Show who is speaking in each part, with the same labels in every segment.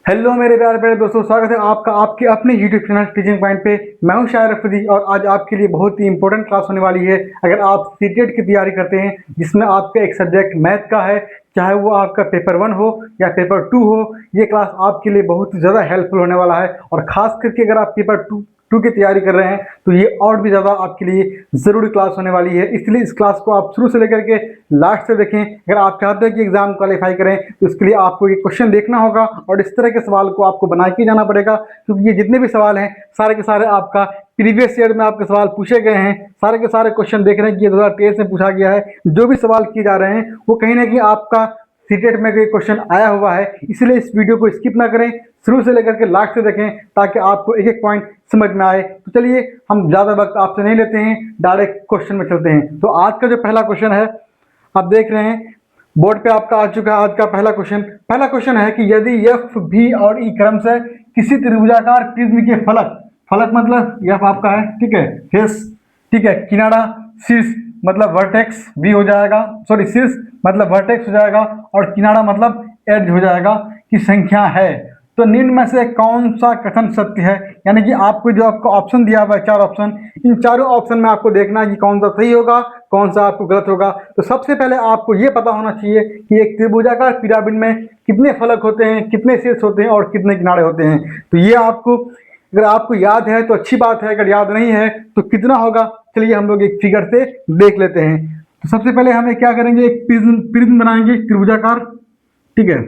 Speaker 1: Hello मेरे प्यारे प्यारे दोस्तों, स्वागत है आपका आपके अपने यूट्यूब चैनल टीचिंग पॉइंट पे। मैं हूं शायर अफरीदी और आज आपके लिए बहुत ही इंपॉर्टेंट क्लास होने वाली है। अगर आप सीटेट की तैयारी करते हैं जिसमें आपका एक सब्जेक्ट मैथ का है, चाहे वो आपका पेपर 1 हो या पेपर 2 हो, ये क्लास आपके लिए बहुत ही ज़्यादा हेल्पफुल होने वाला है। और ख़ास करके अगर आप पेपर टू की तैयारी कर रहे हैं तो ये और भी ज़्यादा आपके लिए ज़रूरी क्लास होने वाली है। इसलिए इस क्लास को आप शुरू से लेकर के लास्ट से देखें। अगर आप चाहते हैं कि एग्जाम क्वालिफाई करें तो इसके लिए आपको ये क्वेश्चन देखना होगा और इस तरह के सवाल को आपको बना के जाना पड़ेगा, क्योंकि ये जितने भी सवाल हैं सारे के सारे आपका प्रीवियस ईयर में आपके सवाल पूछे गए हैं। सारे के सारे क्वेश्चन देख रहे हैं कि ये 2023 में पूछा गया है। जो भी सवाल किए जा रहे हैं वो कहीं ना कहीं आपका सीटेट में कोई क्वेश्चन आया हुआ है। इसलिए इस वीडियो को स्किप ना करें, शुरू से लेकर के लास्ट से देखें ताकि आपको एक एक पॉइंट समझ में आए। तो चलिए हम ज़्यादा वक्त आपसे नहीं लेते हैं, डायरेक्ट क्वेश्चन में चलते हैं। तो आज का जो पहला क्वेश्चन है आप देख रहे हैं बोर्ड पे आपका आ चुका है। आज का पहला क्वेश्चन है कि यदि एफ भी और ई क्रम से किसी त्रिभुजाकार प्रिज्म के फलक मतलब एफ आपका है, ठीक है, फेस, ठीक है, किनारा, शीर्ष मतलब वर्टेक्स बी हो जाएगा, सॉरी शीर्ष मतलब वर्टेक्स हो जाएगा और किनारा मतलब एज हो जाएगा की संख्या है, तो निम्न में से कौन सा कथन सत्य है। यानी कि आपको जो आपको ऑप्शन दिया हुआ है 4 ऑप्शन, इन चारों ऑप्शन में आपको देखना है कि कौन सा सही होगा कौन सा आपको गलत होगा। तो सबसे पहले आपको ये पता होना चाहिए कि एक त्रिभुजाकार पिरामिड में कितने फलक होते हैं, कितने शीर्ष होते हैं और कितने किनारे होते हैं। तो ये आपको अगर आपको याद है तो अच्छी बात है, अगर याद नहीं है तो कितना होगा चलिए हम लोग एक फिगर से देख लेते हैं। तो सबसे पहले हमें क्या करेंगे, एक प्रिज्म बनाएंगे त्रिभुजाकार, ठीक है।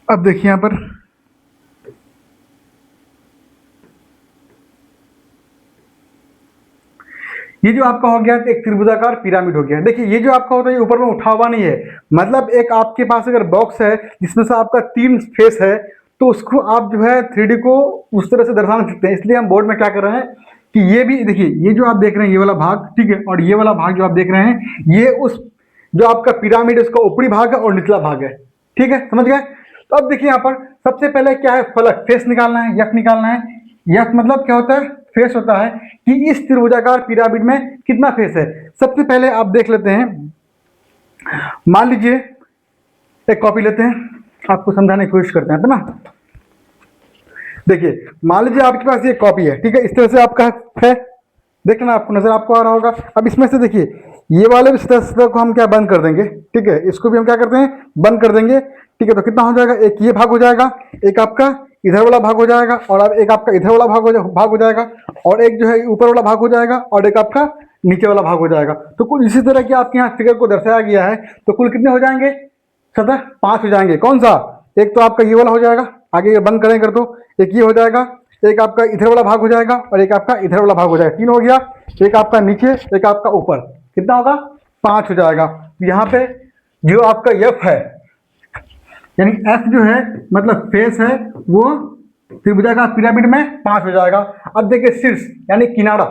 Speaker 1: अब देखिए यहां पर ये जो आपका हो गया एक त्रिभुजाकार पिरामिड हो गया। देखिए ये जो आपका होता है ये ऊपर में उठा हुआ नहीं है, मतलब एक आपके पास अगर बॉक्स है जिसमें से आपका 3 फेस है तो उसको आप जो है 3D को उस तरह से दर्शा सकते हैं। इसलिए हम बोर्ड में क्या कर रहे हैं कि ये भी देखिए, ये जो आप देख रहे हैं ये वाला भाग, ठीक है, और ये वाला भाग जो आप देख रहे हैं ये उस जो आपका पिरामिड है उसका ऊपरी भाग है और निचला भाग है, ठीक है, समझ गए। तो अब देखिए यहाँ पर सबसे पहले क्या है, फलक फेस निकालना है, यफ निकालना है। यफ मतलब क्या होता है, फेस होता है कि इस त्रिभुजाकार पिरामिड में कितना फेस है। सबसे पहले आप देख लेते हैं, मान लीजिए एक कॉपी लेते हैं, आपको समझाने की कोशिश करते हैं ना। देखिए मान लीजिए आपके पास ये कॉपी है, ठीक है, इस तरह से आपका है, देखना आपको नजर आपको आ रहा होगा। अब इसमें से देखिए ये वाले भी सतह को हम क्या बंद कर देंगे, ठीक है, इसको भी हम क्या करते हैं बंद कर देंगे, ठीक है। तो कितना हो जाएगा, एक ये भाग हो जाएगा, एक आपका इधर वाला भाग हो जाएगा और अब एक आपका इधर वाला भाग हो जाएगा और एक जो है ऊपर वाला भाग हो जाएगा और एक आपका नीचे वाला भाग हो जाएगा। तो कुल इसी तरह की आपके यहाँ फिगर को दर्शाया गया है। तो कुल कितने हो जाएंगे, सतह 5 हो जाएंगे। कौन सा, एक तो आपका ये वाला हो जाएगा, आगे ये बंद करें कर दो, एक ये हो जाएगा, एक आपका इधर वाला भाग हो जाएगा और एक आपका इधर वाला भाग हो जाएगा, 3 हो गया, एक आपका नीचे एक आपका ऊपर, कितना होगा 5 हो जाएगा। यहाँ पे जो आपका एफ है यानी एफ जो है मतलब फेस है वो त्रिभुजाकार पिरामिड में 5 हो जाएगा। अब देखिए शीर्ष यानी किनारा,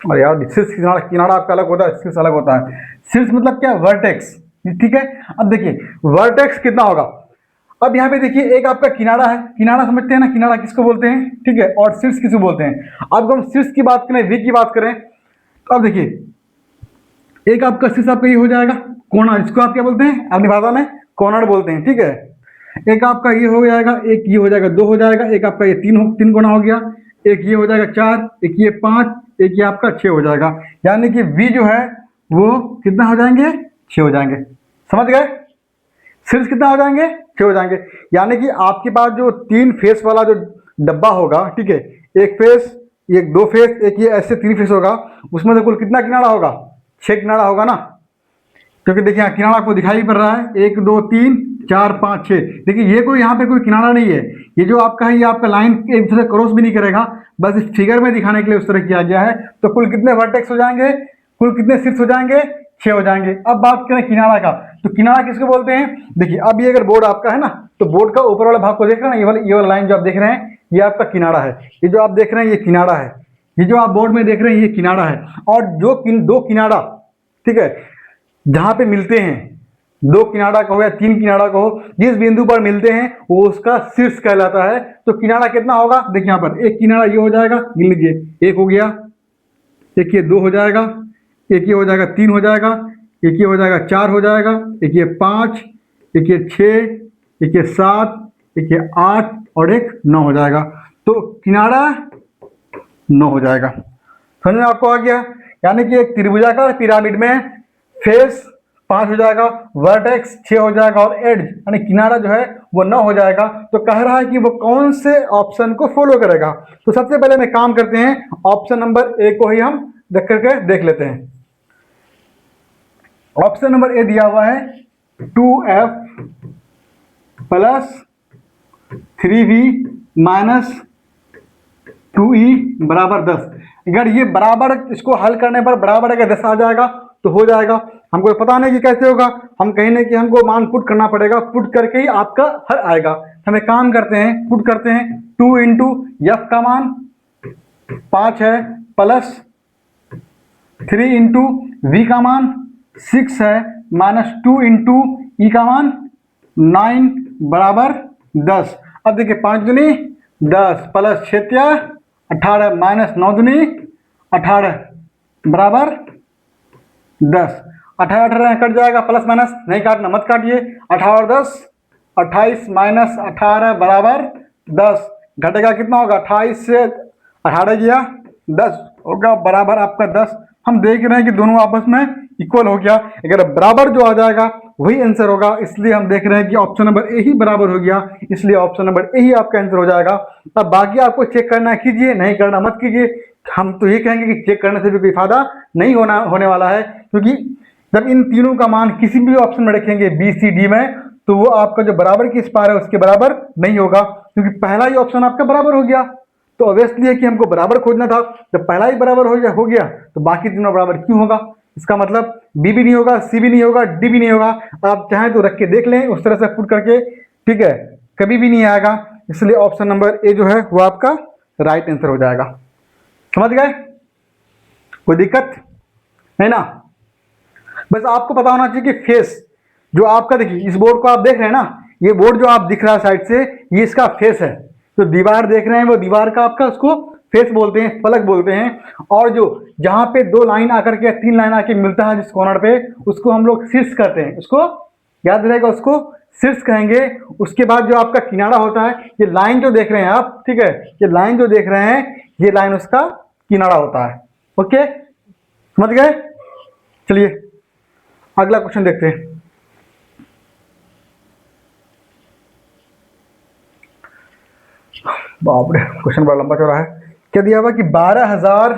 Speaker 1: अरे यार शीर्ष किनारा, किनारा आपका अलग होता है, शीर्ष अलग होता है। शीर्ष मतलब क्या, वर्टेक्स, ठीक है। अब देखिए वर्टेक्स कितना होगा, अब यहाँ पे देखिए एक आपका किनारा है, किनारा समझते हैं ना, किनारा किसको बोलते हैं, ठीक है, और शीर्ष किसको बोलते हैं। अब हम शीर्ष की बात करें, वी की बात करें, तो अब देखिए एक आपका शीर्ष आपका ये हो जाएगा कोना, इसको आप क्या बोलते हैं अपनी भाषा में कॉर्नर बोलते हैं, ठीक है। एक आपका ये हो जाएगा, एक ये हो जाएगा, 2 हो जाएगा, एक आपका ये 3 कोना हो गया, एक ये हो जाएगा 4, एक ये 5, एक ये आपका 6 हो जाएगा। यानी कि वी जो है वो कितना हो जाएंगे, 6 हो जाएंगे, समझ गए। शीर्ष कितना हो जाएंगे, 6 हो जाएंगे। यानी कि आपके पास जो 3 फेस वाला जो डब्बा होगा, ठीक है, एक फेस, एक 2 फेस, एक ये ऐसे 3 फेस होगा, उसमें से कुल कितना किनारा होगा, 6 किनारा होगा ना, क्योंकि देखिए यहाँ किनारा आपको दिखाई पड़ रहा है 1 2 3 4 5 6। देखिए ये कोई यहाँ पे कोई किनारा नहीं है, ये जो आपका है ये आपका लाइन एक दूसरे क्रॉस भी नहीं करेगा, बस इस फिगर में दिखाने के लिए उस तरह किया गया है। तो कुल कितने वर्टेक्स हो जाएंगे, कुल कितने शीर्ष हो जाएंगे, 6 हो जाएंगे। अब बात करें किनारा का, तो किनारा किसको बोलते हैं, देखिए अब ये अगर बोर्ड आपका है ना तो बोर्ड का ऊपर वाला भाग को देख रहे हैं ना, ये वाला लाइन जो आप देख रहे हैं ये आपका किनारा है, ये जो आप देख रहे हैं ये किनारा है, ये जो आप बोर्ड में देख रहे हैं ये किनारा है। और जो दो किनारा, ठीक है, जहां पे मिलते हैं, 2 किनारा कहो या 3 किनारा कहो, जिस बिंदु पर मिलते हैं वो उसका शीर्ष कहलाता है। तो किनारा कितना होगा, देखिए यहाँ पर एक किनारा ये हो जाएगा, गिन लीजिए, 1 हो गया, एक ये 2 हो जाएगा, एक ये हो जाएगा 3 हो जाएगा, एक ये हो जाएगा 4 हो जाएगा, एक ये 5, एक ये 6, एक ये 7, एक ये 8 और एक 9 हो जाएगा। तो किनारा 9 हो जाएगा। समझ में आपको आ गया? यानी कि एक त्रिभुजाकार पिरामिड में फेस 5 हो जाएगा, वर्टेक्स 6 हो जाएगा और एड्ज यानी किनारा जो है वो 9 हो जाएगा। तो कह रहा है कि वो कौन से ऑप्शन को फॉलो करेगा। तो सबसे पहले मैं काम करते हैं, ऑप्शन नंबर ए को ही हम देख करके देख लेते हैं। ऑप्शन नंबर ए दिया हुआ है 2f plus 3v minus 2e बराबर 10। अगर ये बराबर, इसको हल करने पर बराबर अगर 10 आ जाएगा तो हो जाएगा। हमको पता नहीं कि कैसे होगा, हम कहीं ना कि हमको मान पुट करना पड़ेगा, पुट करके ही आपका हल आएगा। हम एक काम करते हैं, पुट करते हैं 2 इंटू एफ का मान 5 है प्लस 3 इंटू वी का मान 6 है माइनस 2 इंटू ई का मान 9 बराबर 10। अब देखिए 5 दूनी 10 प्लस 6 18 माइनस 9 दूनी 18 बराबर 10। 18 18 कट जाएगा, प्लस माइनस नहीं काटना, मत काटिए। 18 और 10 28 माइनस 18 बराबर 10। घटेगा कितना होगा? 28 से 18 गया 10 होगा बराबर आपका 10। हम देख रहे हैं कि दोनों आपस में इक्वल हो गया। अगर बराबर जो आ जाएगा वही आंसर होगा, इसलिए हम देख रहे हैं कि ऑप्शन नंबर ए ही बराबर हो गया, इसलिए ऑप्शन नंबर ए ही आपका आंसर हो जाएगा। अब बाकी आपको चेक करना कीजिए, नहीं करना मत कीजिए। हम तो ये कहेंगे कि चेक करने से भी कोई फायदा नहीं होने वाला है, क्योंकि जब इन तीनों का मान किसी भी ऑप्शन में रखेंगे बी सी डी में, तो वो आपका जो बराबर की स्क्वायर है उसके बराबर नहीं होगा, क्योंकि पहला ही ऑप्शन आपका बराबर हो गया। तो ऑब्वियसली है कि हमको बराबर खोजना था। जब पहला ही बराबर हो गया तो बाकी तीनों बराबर क्यों होगा? इसका मतलब बी भी नहीं होगा, सी भी नहीं होगा, डी भी नहीं होगा। आप चाहें तो रख के देख लें उस तरह से पुट करके, ठीक है, कभी भी नहीं आएगा। इसलिए ऑप्शन नंबर ए जो है वो आपका राइट आंसर हो जाएगा। समझ गए? कोई दिक्कत है ना? बस आपको पता होना चाहिए कि फेस जो आपका, देखिए इस बोर्ड को आप देख रहे हैं ना, ये बोर्ड जो आप दिख रहा है साइड से, ये इसका फेस है। तो दीवार देख रहे हैं वो दीवार का आपका, उसको फेस बोलते हैं, फलक बोलते हैं। और जो जहां पे 2 लाइन आकर के 3 लाइन आके मिलता है जिस कॉर्नर पे, उसको हम लोग शीर्ष कहते हैं। उसको याद रहेगा, उसको शीर्ष कहेंगे। उसके बाद जो आपका किनारा होता है, ये लाइन जो देख रहे हैं आप, ठीक है, ये लाइन जो देख रहे हैं, ये लाइन उसका किनारा होता है। ओके, समझ गए? चलिए अगला क्वेश्चन देखते हैं। बाप रे, क्वेश्चन बड़ा लंबा चौड़ा है। क्या दिया हुआ कि 12,000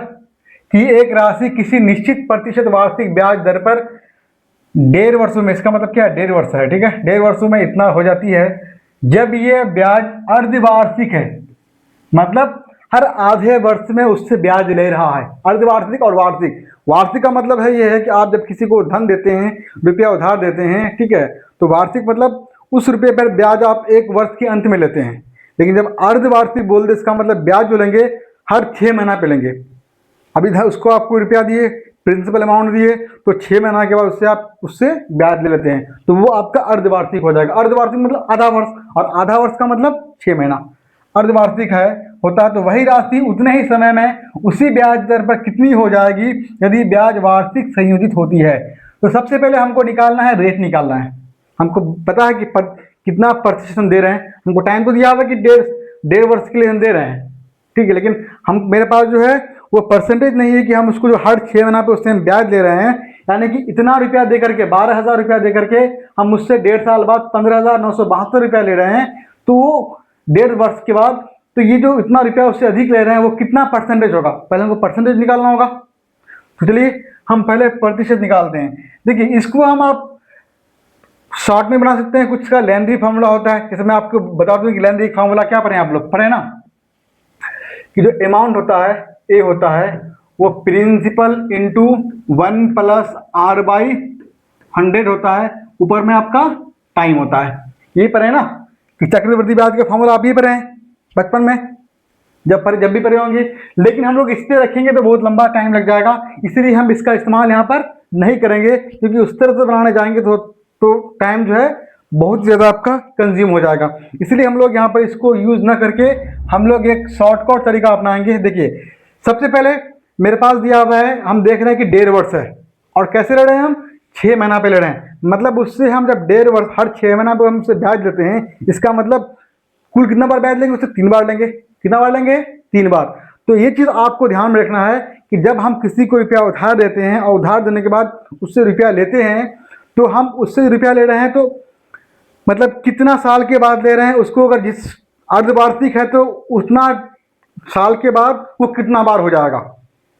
Speaker 1: की एक राशि किसी निश्चित प्रतिशत वार्षिक ब्याज दर पर 1.5 वर्षों में, इसका मतलब क्या है? 1.5 वर्ष है, ठीक है, 1.5 वर्षों में इतना हो जाती है। जब ये ब्याज अर्धवार्षिक है, मतलब हर आधे वर्ष में उससे ब्याज ले रहा है। अर्धवार्षिक और वार्षिक, वार्षिक का मतलब है ये है कि आप जब किसी को धन देते हैं, रुपया उधार देते हैं, ठीक है, तो वार्षिक मतलब उस रुपये पर ब्याज आप 1 वर्ष के अंत में लेते हैं। लेकिन जब अर्धवार्षिक बोल दे, इसका मतलब ब्याज जो लेंगे हर 6 महीना पे लेंगे। अभी उसको आपको रुपया दिए, प्रिंसिपल अमाउंट दिए, तो 6 महीना के बाद उससे आप उससे ब्याज ले लेते हैं, तो वो आपका अर्धवार्षिक हो जाएगा। अर्धवार्षिक मतलब आधा वर्ष, और आधा वर्ष का मतलब 6 महीना। अर्धवार्षिक है होता है, तो वही राशि उतने ही समय में उसी ब्याज दर पर कितनी हो जाएगी यदि ब्याज वार्षिक संयोजित होती है। तो सबसे पहले हमको निकालना है, रेट निकालना है। हमको पता है कि कितना प्रतिशत हम दे रहे हैं। हमको टाइम तो दिया हुआ है कि 1.5 वर्ष के लिए हम दे रहे हैं, ठीक है, लेकिन हम, मेरे पास जो है वो परसेंटेज नहीं है कि हम उसको जो हर 6 महीना पे उससे हम ब्याज ले रहे हैं। यानी कि इतना रुपया दे करके, 12,000 रुपया दे करके हम उससे 1.5 साल बाद 15,972 रुपया ले रहे हैं। तो वो 1.5 वर्ष के बाद, तो ये जो इतना रुपया उससे अधिक ले रहे हैं वो कितना परसेंटेज होगा, पहले हमको परसेंटेज निकालना होगा। तो चलिए हम पहले प्रतिशत निकालते हैं। देखिए इसको हम आप शॉर्ट में बना सकते हैं, कुछ का लेंथी फार्मूला होता है। जैसे मैं आपको बता दूं कि लेंथी फार्मूला क्या पढ़े आप लोग, पढ़े ना, कि जो अमाउंट होता है ए होता है वो principle into 1 plus r by 100 होता है, ऊपर में आपका टाइम होता है। ये पढ़े ना कि चक्रवृद्धि ब्याज का फार्मूला आप ये पढ़े हैं बचपन में, जब भी पढ़े होंगे। लेकिन हम लोग इस पे रखेंगे तो बहुत लंबा टाइम लग जाएगा, इसलिए हम इसका इस्तेमाल यहाँ पर नहीं करेंगे, क्योंकि उस तरह से बनाने जाएंगे तो टाइम जो है बहुत ज़्यादा आपका कंज्यूम हो जाएगा। इसलिए हम लोग यहाँ पर इसको यूज़ ना करके हम लोग एक शॉर्टकट तरीका अपनाएंगे। देखिए सबसे पहले मेरे पास दिया हुआ है, हम देख रहे हैं कि 1.5 वर्ष है, और कैसे ले रहे हैं हम 6 महीना पे ले रहे हैं। मतलब उससे हम जब 1.5 वर्ष हर 6 महीना पे हम उससे ब्याज लेते हैं, इसका मतलब कुल कितना बार ब्याज लेंगे, उससे 3 बार लेंगे। कितना बार लेंगे? 3 बार। तो ये चीज़ आपको ध्यान में रखना है कि जब हम किसी को रुपया उधार देते हैं और उधार देने के बाद उससे रुपया लेते हैं, तो हम उससे रुपया ले रहे हैं तो मतलब कितना साल के बाद ले रहे हैं उसको, अगर जिस अर्धवार्षिक है तो उतना साल के बाद वो कितना बार हो जाएगा।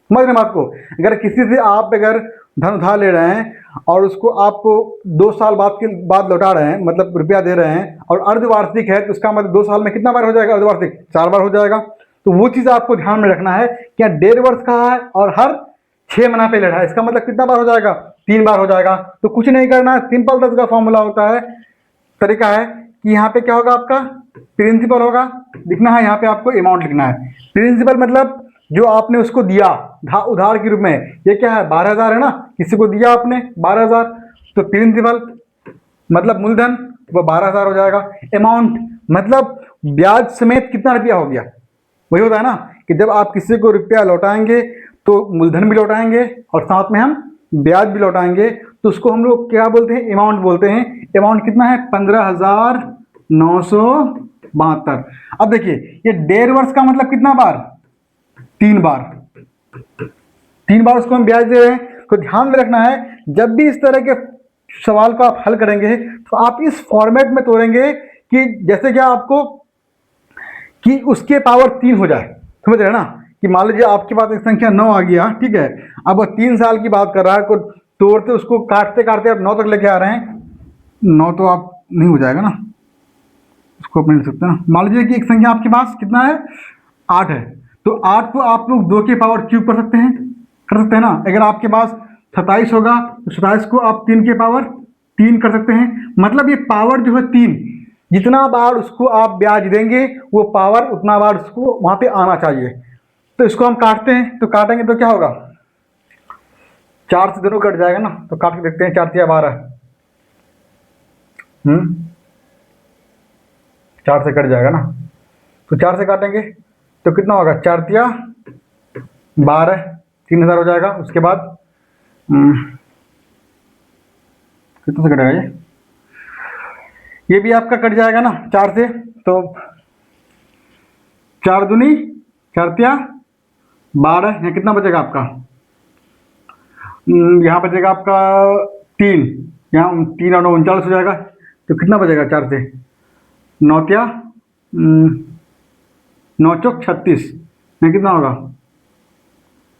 Speaker 1: समझ रहे बात को? अगर किसी से आप अगर धन उधार ले रहे हैं और उसको आप 2 साल बाद लौटा रहे हैं, मतलब रुपया दे रहे हैं, और अर्धवार्षिक है तो उसका मतलब 2 साल में कितना बार हो जाएगा? अर्धवार्षिक 4 बार हो जाएगा। तो वो चीज़ आपको ध्यान में रखना है कि 1.5 वर्ष का है और हर 6 महीना पे ले रहा है, इसका मतलब कितना बार हो जाएगा? 3 बार हो जाएगा। तो कुछ नहीं करना है, सिंपल 10 का फॉर्मूला होता है, तरीका है कि यहाँ पे क्या होगा, आपका प्रिंसिपल होगा, लिखना है यहाँ पे आपको अमाउंट लिखना है। प्रिंसिपल मतलब जो आपने उसको दिया उधार के रूप में, ये क्या है 12,000 है ना, किसी को दिया आपने 12,000, तो प्रिंसिपल मतलब मूलधन वो 12,000 हो जाएगा। अमाउंट मतलब ब्याज समेत कितना रुपया हो गया, वही होता है ना कि जब आप किसी को रुपया लौटाएंगे तो मूलधन भी लौटाएंगे और साथ में हम ब्याज भी लौटाएंगे, तो उसको हम लोग क्या बोलते हैं? अमाउंट बोलते हैं। अमाउंट कितना है? 15,972। अब देखिए ये 1.5 वर्ष का मतलब कितना बार? 3 बार। 3 बार उसको हम ब्याज दे रहे हैं। तो ध्यान में रखना है, जब भी इस तरह के सवाल को आप हल करेंगे तो आप इस फॉर्मेट में तोड़ेंगे कि जैसे क्या आपको कि उसके पावर 3 हो जाए। समझ रहे हैं ना कि मान लीजिए आपके पास एक संख्या 9 आ गया, ठीक है, अब वो 3 साल की बात कर रहा है, को तोड़ते उसको काटते काटते आप 9 तक लेके आ रहे हैं। 9 तो आप नहीं हो जाएगा ना, उसको आप नहीं ले सकते ना। मान लीजिए कि एक संख्या आपके पास कितना है? 8 है, तो 8 को आप लोग 2 के पावर क्यूब कर सकते हैं ना। अगर आपके पास 27 होगा तो 27 को आप 3 के पावर 3 कर सकते हैं। मतलब ये पावर जो है 3, जितना बार उसको आप ब्याज देंगे वो पावर उतना बार उसको वहां पे आना चाहिए। तो इसको हम काटते हैं, तो काटेंगे तो क्या होगा? 4 से दोनों कट जाएगा ना, तो काट के देखते हैं। 4 तिया 12, 4 से कट जाएगा ना, तो 4 से काटेंगे तो कितना होगा? 4 तिया 12, 3,000 हो जाएगा। उसके बाद कितने से कटेगा? ये भी आपका कट जाएगा ना 4 से, तो 4 दूनी 4 तिया 12, यहाँ कितना बचेगा आपका? यहाँ बचेगा आपका 3, यहाँ 3 और 9 39 हो जाएगा। तो कितना बचेगा 4 से? 9 तिया 9 चौक 36, यहाँ कितना होगा?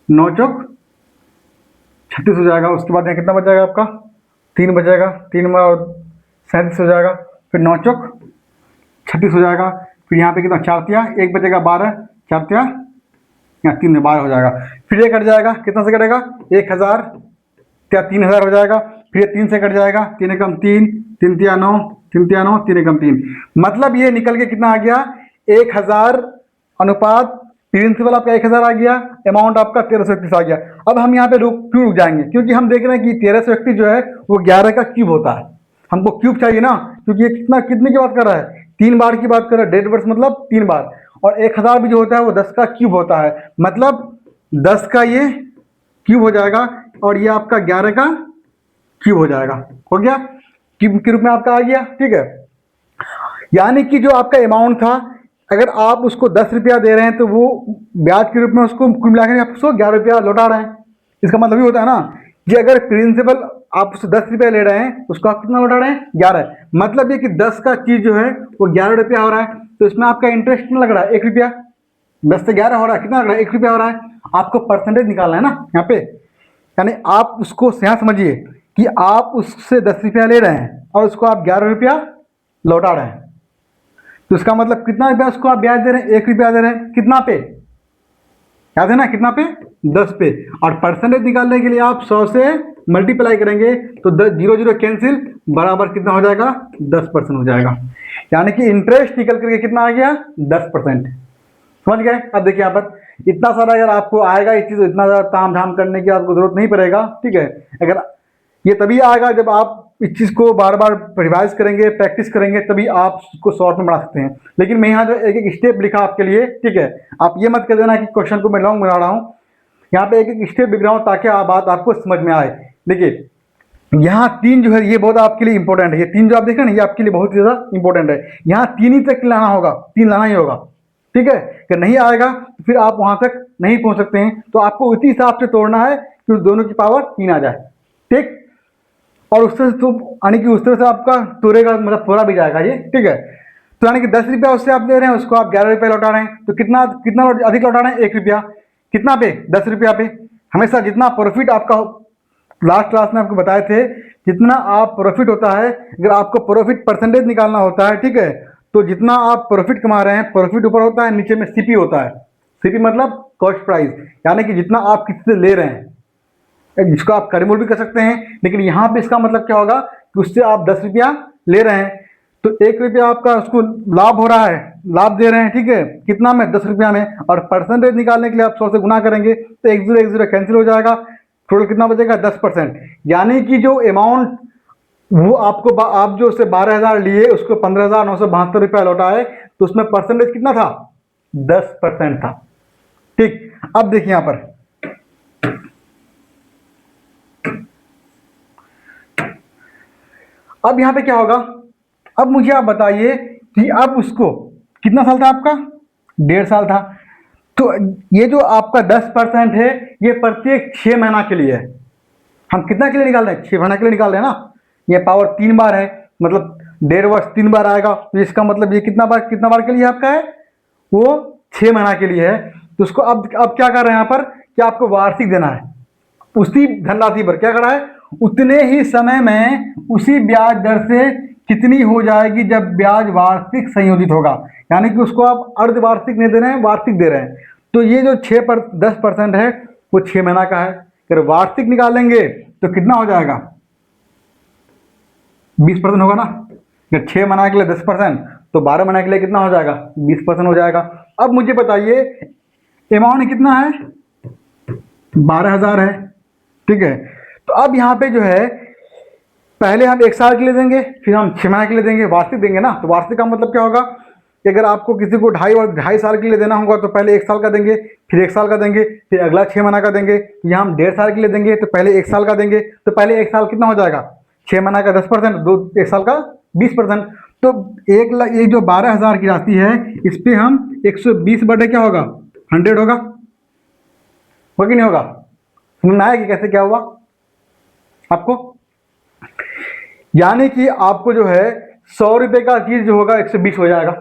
Speaker 1: 9 चौक 36 हो जाएगा। उसके बाद यहाँ कितना बचेगा आपका? 3 बचेगा, 3 में और 37 हो जाएगा, फिर 9 चौक 36 हो जाएगा। फिर यहाँ पे कितना? 4 तिया 1 बचेगा 12, 4 तिया यहाँ 3 में 12 हो जाएगा। फिर ये कट जाएगा, कितना से कटेगा? 1,000 क्या 3,000 हो जाएगा। फिर ये 3 से कट जाएगा, 3 एकम 3, 3 तिया 9, 3 तिया 9, 3 एकम 3। मतलब ये निकल के कितना आ गया? 1,000 अनुपात प्रिंसिपल आपका 1,000 आ गया, अमाउंट आपका 1331 आ गया। अब हम यहाँ पे क्यों रुक जाएंगे? क्योंकि हम देख रहे हैं कि 1331 जो है वो 11 का क्यूब होता है। हमको क्यूब चाहिए ना, क्योंकि ये कितने की बात कर रहा है? 3 बार की बात कर रहा है। 1.5 वर्ष मतलब 3 बार, और 1,000 भी जो होता है वो 10 का क्यूब होता है। मतलब 10 का ये क्यूब हो जाएगा और ये आपका 11 का क्यूब हो जाएगा। हो गया, क्यूब के रूप में आपका आ गया, ठीक है। यानी कि जो आपका अमाउंट था, अगर आप उसको 10 रुपया दे रहे हैं तो वो ब्याज के रूप में उसको कुल मिलाकर आप उसको 11 रुपया लौटा रहे हैं। इसका मतलब ये होता है ना कि अगर प्रिंसिपल आप उससे 10 रुपया ले रहे हैं, उसको आप कितना लौटा रहे हैं? 11। मतलब ये कि 10 का चीज जो है वो 11 रुपया हो रहा है, तो इसमें आपका इंटरेस्ट कितना लग रहा है? 1 रुपया। 10 से 11 हो रहा है, कितना लग रहा है? 1 रुपया हो रहा है। आपको परसेंटेज निकालना है ना यहाँ पे, यानी आप उसको यहाँ समझिए कि आप उससे 10 रुपया ले रहे हैं और उसको आप 11 रुपया लौटा रहे हैं। तो इसका मतलब कितना रुपया उसको आप ब्याज दे रहे हैं? 1 रुपया दे रहे हैं। कितना पे? याद है ना, कितना पे? 10 पे। और परसेंटेज निकालने के लिए आप 100 से मल्टीप्लाई करेंगे तो 0 0 कैंसिल, बराबर कितना हो जाएगा? 10% हो जाएगा। यानी कि इंटरेस्ट निकल करके कितना आ गया? 10%। समझ गए? अब देखिए यहाँ पर इतना सारा अगर आपको आएगा ये चीज़, इतना ज़्यादा ताम झाम करने की आपको जरूरत नहीं पड़ेगा, ठीक है। अगर ये तभी आएगा जब आप इस चीज़ को बार बार रिवाइज करेंगे, प्रैक्टिस करेंगे, तभी आप इसको शॉर्ट में बना सकते हैं। लेकिन मैं यहाँ जो एक एक स्टेप लिखा आपके लिए, ठीक है, आप ये मत कर देना कि क्वेश्चन को मैं लॉन्ग बना रहा हूँ। यहाँ पे एक एक स्टेप लिख रहा हूँ ताकि बात आपको समझ में आए। देखिए यहाँ 3 जो है ये बहुत आपके लिए इंपॉर्टेंट है, ये 3 जो आप देख रहे हैं ना ये आपके लिए बहुत ही ज़्यादा इंपॉर्टेंट है। यहाँ 3 ही तक लाना होगा, 3 लाना ही होगा, ठीक है। अगर नहीं आएगा तो फिर आप वहाँ तक नहीं पहुँच सकते हैं, तो आपको उसी हिसाब से तोड़ना है कि उस दोनों की पावर 3 आ जाए, ठीक। और उससे तो यानी कि उस तरह से आपका तोड़ेगा मतलब तोड़ा भी जाएगा ये, ठीक है। तो यानी कि 10 रुपया उससे आप दे रहे हैं, उसको आप 11 रुपये लौटा रहे हैं, तो कितना कितना अधिक लौटा रहे हैं, 1 रुपया। कितना पे? 10 रुपया पे। हमेशा जितना प्रॉफिट आपका लास्ट क्लास में आपको बताए थे, जितना आप प्रॉफिट होता है, अगर आपको प्रॉफिट परसेंटेज निकालना होता है, ठीक है, तो जितना आप प्रॉफिट कमा रहे हैं, प्रॉफिट ऊपर होता है, नीचे में सीपी होता है। सीपी मतलब कॉस्ट प्राइस, यानी कि जितना आप किसी से ले रहे हैं, जिसको आप करीमूल भी कर सकते हैं, लेकिन यहाँ पे इसका मतलब क्या होगा कि उससे आप 10 रुपया ले रहे हैं, तो 1 रुपया आपका उसको लाभ हो रहा है, लाभ दे रहे हैं, ठीक है, कितना में? 10 रुपया में। और परसेंटेज निकालने के लिए आप 100 से गुना करेंगे तो 1 0 कैंसिल हो जाएगा, टोटल कितना बचेगा? 10%। यानी कि जो अमाउंट वो आपको आप जो उससे 12,000 लिए, उसको 15,972 रुपया लौटाए, तो उसमें परसेंटेज कितना था? 10% था, ठीक। अब देखिए यहाँ पर अब यहाँ पे क्या होगा, अब मुझे आप बताइए कि अब उसको कितना साल था आपका? 1.5 साल था। तो ये जो आपका 10% है ये प्रत्येक 6 महीना के लिए है। हम कितना के लिए निकाल रहे हैं? 6 महीना के लिए निकाल रहे हैं ना। ये पावर 3 बार है, मतलब 1.5 वर्ष 3 बार आएगा, तो इसका मतलब ये कितना बार के लिए आपका है? वो 6 महीना के लिए है। तो उसको अब क्या कर रहे हैं यहाँ पर कि आपको वार्षिक देना है, उसी धनराशि पर क्या करा है, उतने ही समय में उसी ब्याज दर से कितनी हो जाएगी जब ब्याज वार्षिक संयोजित होगा। यानी कि उसको आप अर्धवार्षिक नहीं दे रहे हैं, वार्षिक दे रहे हैं। तो ये जो 10% है वो 6 महीना का है। अगर वार्षिक निकालेंगे तो कितना हो जाएगा? 20% होगा ना। अगर 6 महीना के लिए 10% तो 12 महीना के लिए कितना हो जाएगा? 20% हो जाएगा। अब मुझे बताइए अमाउंट कितना है? 12,000 है, ठीक है। तो अब यहाँ पे जो है पहले हम 1 साल के लिए देंगे, फिर हम 6 महीने के लिए देंगे, वार्षिक देंगे ना। तो वार्षिक का मतलब क्या होगा कि अगर आपको किसी को 2.5 साल के लिए देना होगा तो पहले 1 साल का देंगे, फिर 1 साल का देंगे, फिर अगला 6 महीना का देंगे। तो यहाँ हम 1.5 साल के लिए देंगे तो पहले 1 साल का देंगे, तो पहले 1 साल कितना हो जाएगा? 6 महीना का 10%, 1 साल का 20%। तो 1 लाख ये जो 12,000 की राशि है इस पर हम 120 बटे क्या होगा? 100 होगा कि नहीं होगा? समझ में आया कि कैसे क्या हुआ आपको? यानी कि आपको जो है 100 रुपये का चीज जो होगा 120 हो जाएगा,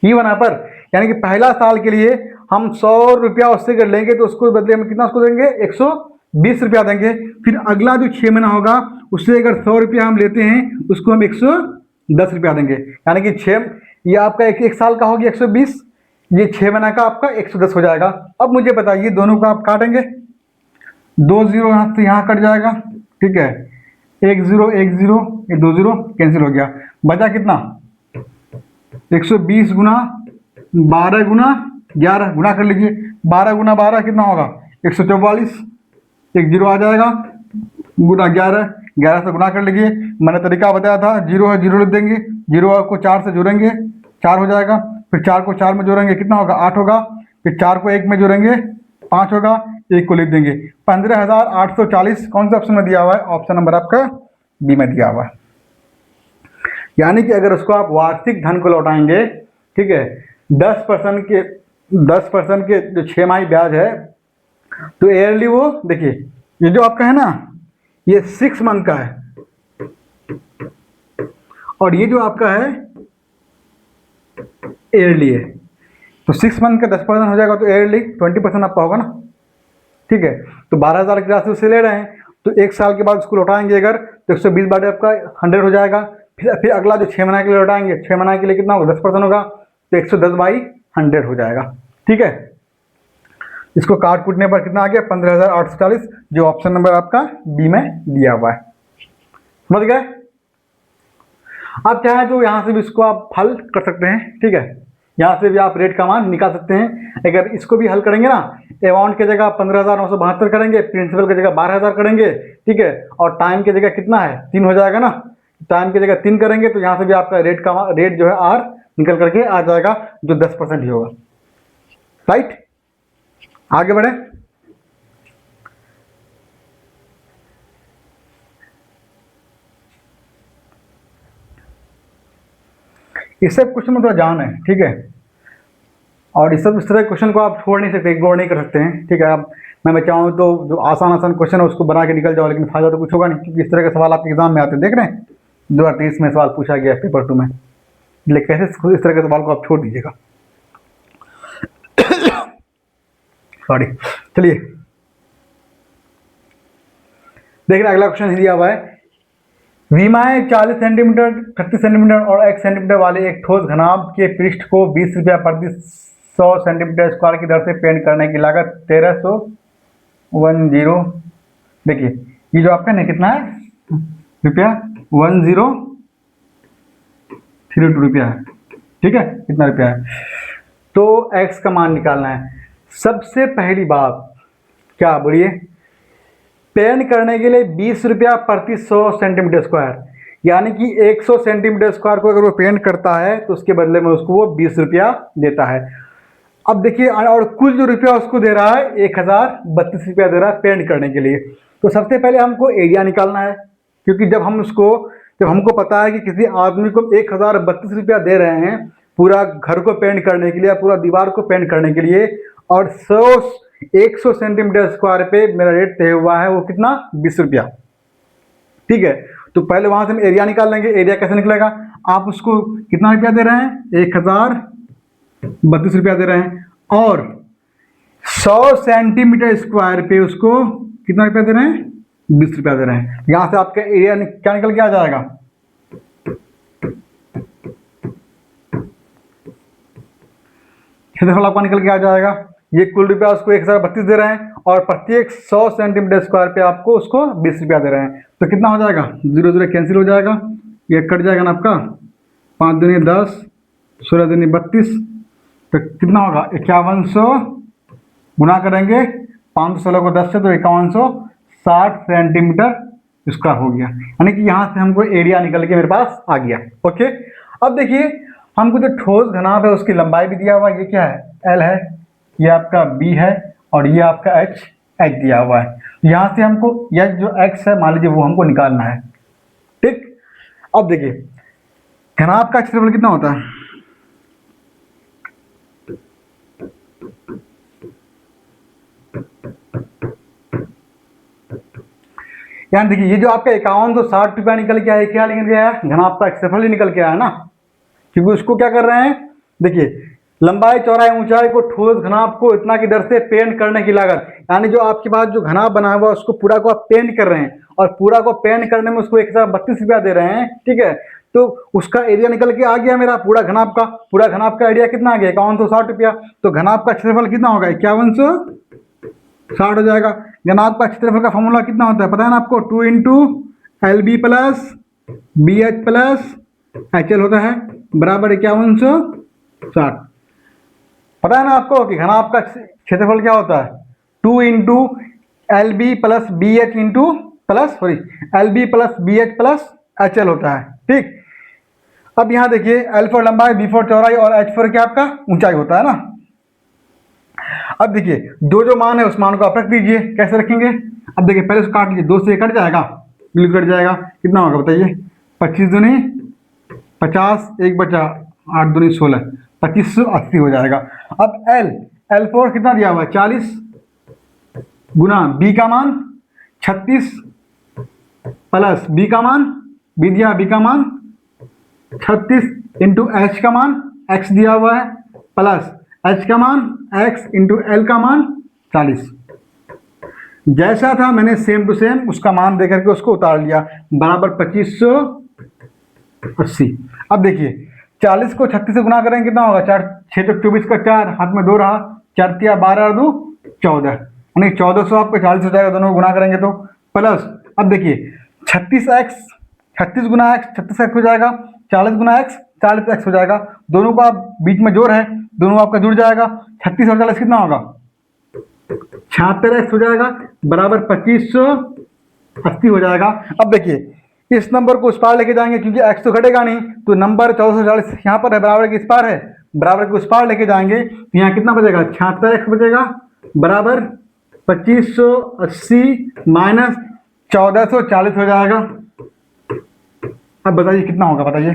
Speaker 1: ये बना पर। यानी कि पहला साल के लिए हम 100 रुपया उससे कर लेंगे तो उसको बदले में कितना उसको देंगे? 120 रुपया देंगे। फिर अगला जो 6 महीना होगा उससे अगर 100 रुपया हम लेते हैं उसको हम 110 रुपया देंगे। यानी कि 6 ये आपका एक साल का हो गया 120, ये 6 महीना का आपका 110 हो जाएगा। अब मुझे बताइए दोनों को आप काटेंगे, 2 0 यहाँ से यहाँ कट जाएगा, ठीक है। 1 0 1 0, ये 2 0 कैंसिल हो गया, बचा कितना? 120 गुना 12 गुना 11 गुना कर लीजिए, 12 गुना 12 कितना होगा? 144, 1 0 आ जाएगा, गुना 11 से गुना कर लीजिए। मैंने तरीका बताया था, 0 है 0 लिख देंगे, 0 को 4 से जोड़ेंगे 4 हो जाएगा, फिर 4 को 4 में जोड़ेंगे कितना होगा? 8 होगा, फिर 4 को 1 में जोड़ेंगे 5 होगा, 1 को लिख देंगे 15,840। कौन से ऑप्शन में दिया हुआ है? ऑप्शन नंबर आपका बी में दिया हुआ है। यानी कि अगर उसको आप वार्षिक धन को लौटाएंगे, ठीक है, 10% के जो 6 माही ब्याज है, तो ईयरली वो देखिए ये जो आपका है ना ये 6 मंथ का है, और ये जो आपका है ईयरली है। तो 6 मंथ का 10% हो जाएगा तो ईयरली 20% आपका होगा ना, ठीक है। तो 12,000 की राशि उससे ले रहे हैं, तो 1 साल के बाद उसको लौटाएंगे अगर तो 120 बाटे आपका 100 हो जाएगा। फिर अगला जो 6 महीने के लिए लौटाएंगे, 6 महीने के लिए कितना होगा? 10% होगा, तो 110/100 हो जाएगा, ठीक है। इसको काट कूटने पर कितना आ गया? 15,840, जो ऑप्शन नंबर आपका बी में दिया हुआ है। समझ गए? आप चाहें तो यहाँ से भी इसको आप हल कर सकते हैं, ठीक है। यहाँ से भी आप रेट का मान निकाल सकते हैं। अगर इसको भी हल करेंगे ना, अमाउंट की जगह 15,972 करेंगे, प्रिंसिपल की जगह 12,000 करेंगे, ठीक है, और टाइम की जगह कितना है? 3 हो जाएगा ना। टाइम की जगह 3 करेंगे तो यहाँ से भी आपका रेट जो है आर निकल करके आ जाएगा, जो 10% ही होगा। राइट, आगे बढ़े। इससे क्वेश्चन में थोड़ा जान है, ठीक है। और इस तरह क्वेश्चन को आप छोड़ नहीं सकते, इग्नोर नहीं कर सकते हैं, ठीक है। अब मैं चाहूँ तो जो आसान क्वेश्चन है उसको बना के निकल जाओ, लेकिन फायदा तो कुछ होगा नहीं, क्योंकि इस तरह के सवाल आपके एग्जाम में आते हैं। देख रहे हैं 2023 में सवाल पूछा गया पेपर 2 में, लेकिन कैसे इस तरह के सवाल को आप छोड़ दीजिएगा। सॉरी, चलिए देखिए अगला क्वेश्चन दिया हुआ है। विमाएं 40 सेंटीमीटर, 36 सेंटीमीटर और 1 सेंटीमीटर वाले एक ठोस घनाभ के पृष्ठ को 20 रुपया प्रति 100 सेंटीमीटर स्क्वायर की दर से पेंट करने की लागत 1310। देखिए ये जो आपका ना कितना है रुपया 1032 रुपया है, ठीक है, कितना रुपया है। तो x का मान निकालना है। सबसे पहली बात क्या बोलिए, पेंट करने के लिए 20 रुपया प्रति 100 सेंटीमीटर स्क्वायर, यानी कि 100 सेंटीमीटर स्क्वायर को अगर वो पेंट करता है तो उसके बदले में उसको वो 20 रुपया देता है। अब देखिए, और कुल जो रुपया उसको दे रहा है 1032 रुपया दे रहा है पेंट करने के लिए। तो सबसे पहले हमको एरिया निकालना है, क्योंकि जब हमको पता है कि किसी आदमी को 1032 रुपया दे रहे हैं पूरा घर को पेंट करने के लिए, पूरा दीवार को पेंट करने के लिए, और 100 सेंटीमीटर स्क्वायर पे मेरा रेट तय हुआ है वो कितना 20 रुपया, ठीक है। तो पहले वहां से हम एरिया निकाल लेंगे। एरिया कैसे निकलेगा, आप उसको कितना रुपया दे रहे हैं 1032 रुपया दे रहे हैं, और 100 सेंटीमीटर स्क्वायर पे उसको कितना रुपया दे रहे हैं 20 रुपया दे रहे हैं। यहां से आपका एरिया क्या निकल के आ जाएगा, क्षेत्रफल आपका निकल के आ जाएगा। ये कुल रुपया उसको 1032 दे रहे हैं और प्रत्येक 100 सेंटीमीटर स्क्वायर पे आपको उसको 20 रुपया दे रहे हैं। तो कितना हो जाएगा, 0 0 कैंसिल हो जाएगा, ये कट जाएगा ना आपका, 5 दूनी 10, 16 दूनी 32, तो कितना होगा 5100 गुना करेंगे 516 को 10 से, तो 5160 सेंटीमीटर स्क्वायर हो गया। यानी कि यहाँ से हमको एरिया निकल के मेरे पास आ गया। ओके, अब देखिए हमको जो ठोस घनाभ है उसकी लंबाई भी दिया हुआ है, ये क्या है L है, ये आपका B है, और ये आपका H दिया हुआ है। यहाँ से हमको यह जो X है मान लीजिए वो हमको निकालना है, ठीक। अब देखिए घनाभ का क्षेत्रफल कितना होता है, यानी देखिए ये जो आपका 5160 रुपया निकल के आया, क्या निकल गया है, घनाभ का क्षेत्रफल ही निकल के आया ना, क्योंकि उसको क्या कर रहे हैं, देखिए लंबाई चौड़ाई ऊंचाई को ठोस घनाभ को इतना की दर से पेंट करने की लागत, यानी जो आपके पास जो घनाभ बना हुआ उसको पूरा को आप पेंट कर रहे हैं, और पूरा को पेंट करने में उसको 1032 रुपया दे रहे हैं, ठीक है। तो उसका एरिया निकल के आ गया मेरा पूरा घनाभ का एरिया कितना आ गया 5160 रुपया। तो घनाभ का क्षेत्रफल कितना होगा 5160 हो जाएगा। घनाभ का क्षेत्रफल का फॉर्मूला कितना होता है पता है ना आपको, 2 × LB + BH + HL होता है, बराबर 5160। पता है ना आपको कि घनाभ का क्षेत्रफल क्या होता है, 2 × LB + BH LB + BH + HL होता है, ठीक। अब यहाँ देखिए L फॉर लंबाई, B फॉर चौड़ाई और H फॉर क्या आपका ऊंचाई होता है ना। अब देखिए जो मान है उस मान को आप रख दीजिए, कैसे रखेंगे, अब देखिए पहले उसको काट लीजिए, 2 से कट जाएगा, बिल्कुल कट जाएगा, कितना होगा बताइए, 25 दूनी 50, 1 बचा 8 दूनी 16, 2580 हो जाएगा। अब L फॉर कितना दिया हुआ है 40 गुना B का मान 36 प्लस B का मान B दिया, B का मान 36 इंटू H का मान X दिया हुआ है, प्लस H का मान X इंटू L का मान 40। जैसा था मैंने सेम टू सेम उसका मान देकर के उसको उतार लिया, बराबर 2580। अब देखिए 40 को 36 से गुना करेंगे कितना होगा, 4 6 तो 24 का 4 हाथ में 2 रहा, 4 तिया 12 और 2 14, यानी 1400 आपको 40 हो जाएगा, दोनों को गुना करेंगे तो, प्लस अब देखिए 36 गुना x 36x हो जाएगा, 40 गुना x 40x हो जाएगा, दोनों का आप बीच में जोड़ है, दोनों आपका जुड़ जाएगा, 36 और 40 कितना होगा 76x हो जाएगा, बराबर 2580 हो जाएगा। अब देखिए इस नंबर को उस पार लेके जाएंगे क्योंकि x तो घटेगा नहीं, तो नंबर 1440 यहाँ पर है, बराबर के इस पार है, बराबर के उस पार लेके जाएंगे तो यहाँ कितना बचेगा 76x बचेगा, बराबर 2580 माइनस 1440 हो जाएगा। अब बताइए कितना होगा, बताइए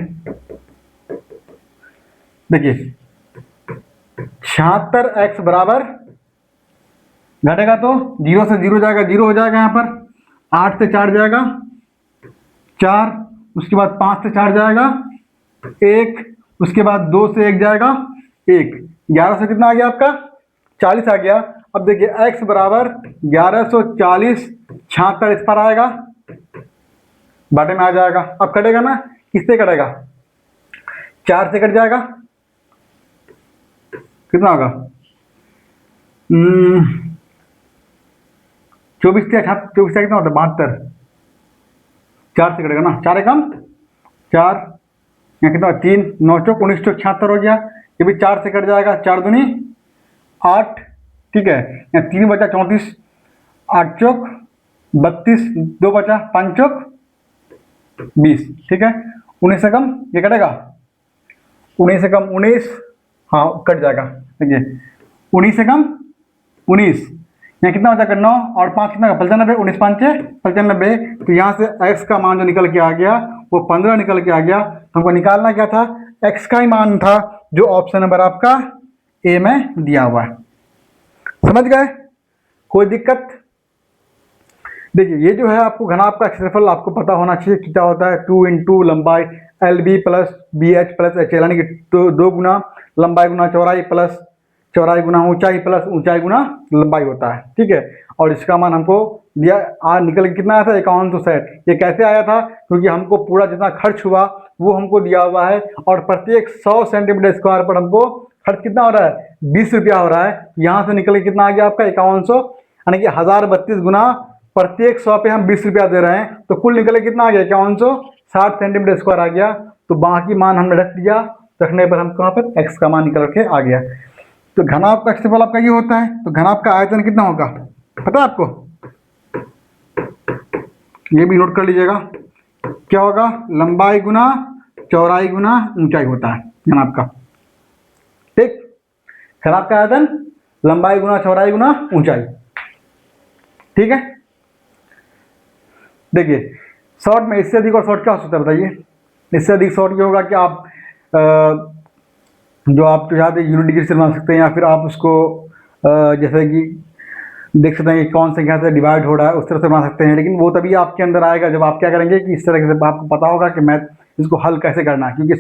Speaker 1: देखिए 76x बराबर, घटेगा तो 0 से 0 जाएगा, 0 हो जाएगा यहाँ पर, 8 से 4 जाएगा 4, उसके बाद 5 से 4 जाएगा 1, उसके बाद 2 से 1 जाएगा 1, 11 से कितना आ गया आपका 40 आ गया। अब देखिए x बराबर 1140, 76 इस पर आएगा, बाटे में आ जाएगा। अब कटेगा ना, किससे कटेगा, 4 से कट जाएगा, कितना होगा 24 से 24 से कितना होता है 72, 4 से कटेगा ना, 4 एकम 4, यहाँ कितना 3, 9 चौक 19 चौक 76 हो गया। ये भी 4 से कट जाएगा, 4 दूनी 8, ठीक है, यहाँ 3 बचा 34, 8 चौक 32, 2 बचा 5 चौक 20, ठीक है, 19 से कम ये कटेगा, 19 से कम 19, हाँ कट जाएगा। देखिए 19 से कम 19, यहाँ कितना हो जाएगा 9 और 5 कितना 95, 19 5 95, तो यहाँ से x का मान जो निकल के आ गया वो 15 निकल के आ गया। तो हमको निकालना क्या था, x का ही मान था जो ऑप्शन नंबर आपका ए में दिया हुआ है। समझ गए, कोई दिक्कत। देखिए ये जो है आपको घनाभ का क्षेत्रफल आपको पता होना चाहिए कि क्या होता है, 2 इंटू लंबाई LB plus BH plus HL, यानी कि 2 गुना लंबाई गुना चौड़ाई प्लस चौड़ाई गुना ऊंचाई प्लस ऊंचाई गुना लंबाई होता है, ठीक है। और इसका मान हमको दिया आज निकल के कितना आया था 5160। ये कैसे आया था, क्योंकि हमको पूरा जितना खर्च हुआ वो हमको दिया हुआ है और प्रत्येक 100 सेंटीमीटर स्क्वायर पर हमको खर्च कितना हो रहा है 20 रुपया हो रहा है। यहाँ से निकल के कितना आ गया आपका 5100, यानी कि 1032 गुना प्रत्येक 100 पे हम 20 रुपया दे रहे हैं, तो कुल निकले कितना आ गया 5160 सेंटीमीटर स्क्वायर आ गया। तो बाकी मान हमने रख दिया, रखने पर हम कहाँ पर x का मान निकल के आ गया। तो घनाभ का क्षेत्रफल आपका ये होता है। तो घनाभ का आयतन कितना होगा पता है आपको, ये भी नोट कर लीजिएगा, क्या होगा लंबाई गुना चौड़ाई गुना ऊंचाई होता है घनाभ का, ठीक। घनाभ का आयतन लंबाई गुना चौड़ाई गुना ऊंचाई, ठीक है। देखिए शॉर्ट में इससे अधिक और शॉर्ट क्या हो सकता है बताइए, इससे अधिक शॉर्ट ये होगा कि आप जो आप चाहते हैं यूनिट डिग्री से बना सकते हैं, या फिर आप उसको जैसे कि देख सकते हैं कि कौन संख्या से डिवाइड हो रहा है उस तरह से बना सकते हैं। लेकिन वो तभी आपके अंदर आएगा जब आप क्या करेंगे कि इस तरह से आपको पता होगा कि मैथ इसको हल कैसे करना है, क्योंकि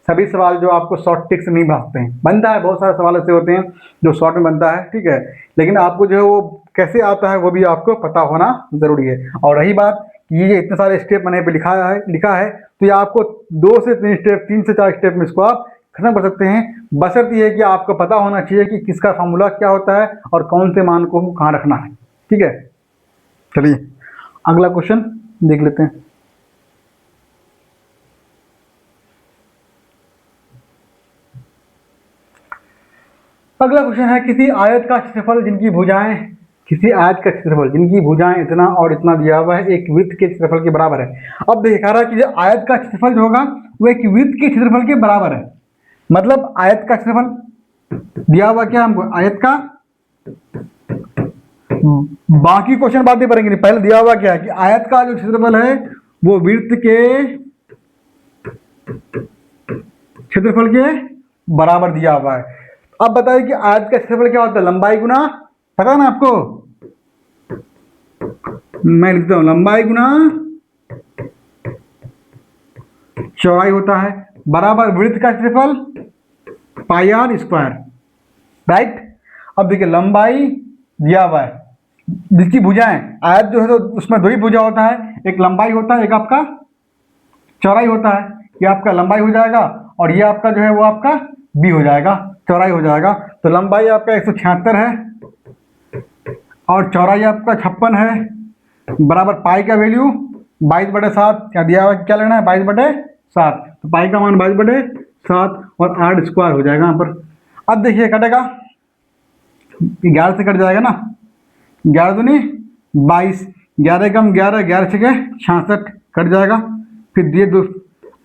Speaker 1: सभी सवाल जो आपको शॉर्ट ट्रिक से नहीं बनते हैं, बनता है बहुत सारे सवाल ऐसे होते हैं जो शॉर्ट में बनता है, ठीक है, लेकिन आपको जो है वो कैसे आता है वो भी आपको पता होना जरूरी है। और रही बात ये इतने सारे स्टेप मैंने पे लिखा है तो ये आपको 2 से 3 स्टेप 3 से 4 स्टेप में इसको आप खत्म कर सकते हैं, बशर्ते ये है कि आपको पता होना चाहिए कि किसका फॉर्मूला क्या होता है और कौन से मान को कहाँ रखना है, ठीक है। चलिए अगला क्वेश्चन देख लेते हैं। अगला क्वेश्चन है किसी आयत का क्षेत्रफल जिनकी भुजाएं इतना और इतना दिया हुआ है एक वृत्त के क्षेत्रफल के बराबर है। अब देखा रहा है कि जो आयत का क्षेत्रफल जो होगा वो एक वृत्त के क्षेत्रफल के बराबर है। मतलब आयत का क्षेत्रफल दिया हुआ क्या हमको, आयत का, बाकी क्वेश्चन बातें करेंगे नहीं, पहले दिया हुआ क्या है कि आयत का जो क्षेत्रफल है वो वृत्त के क्षेत्रफल के बराबर दिया हुआ है। अब बताइए कि आयत का क्षेत्रफल क्या होता है, लंबाई गुना, पता ना आपको, मैं लिखता हूं लंबाई गुना चौड़ाई होता है, बराबर वृत्त का क्षेत्रफल पाई आर स्क्वायर, राइट। अब देखिए लंबाई दिया हुआ है, जिसकी भुजाएं, आयत जो है तो उसमें 2 ही भुजा होता है, एक लंबाई होता है एक आपका चौड़ाई होता है। ये आपका लंबाई हो जाएगा और ये आपका जो है वो आपका बी हो जाएगा, चौड़ाई हो जाएगा। तो लंबाई आपका 176 है और चौड़ाई आपका 56 है, बराबर पाई का वैल्यू 22/7, क्या दिया हुआ क्या लेना है 22/7, तो पाई का मान 22/7 और r स्क्वायर हो जाएगा यहाँ पर। अब देखिए कटेगा 11 से कट जाएगा ना, 11 दूनी 22, 11 कम 11, 11 छके 66 कट जाएगा, फिर दिए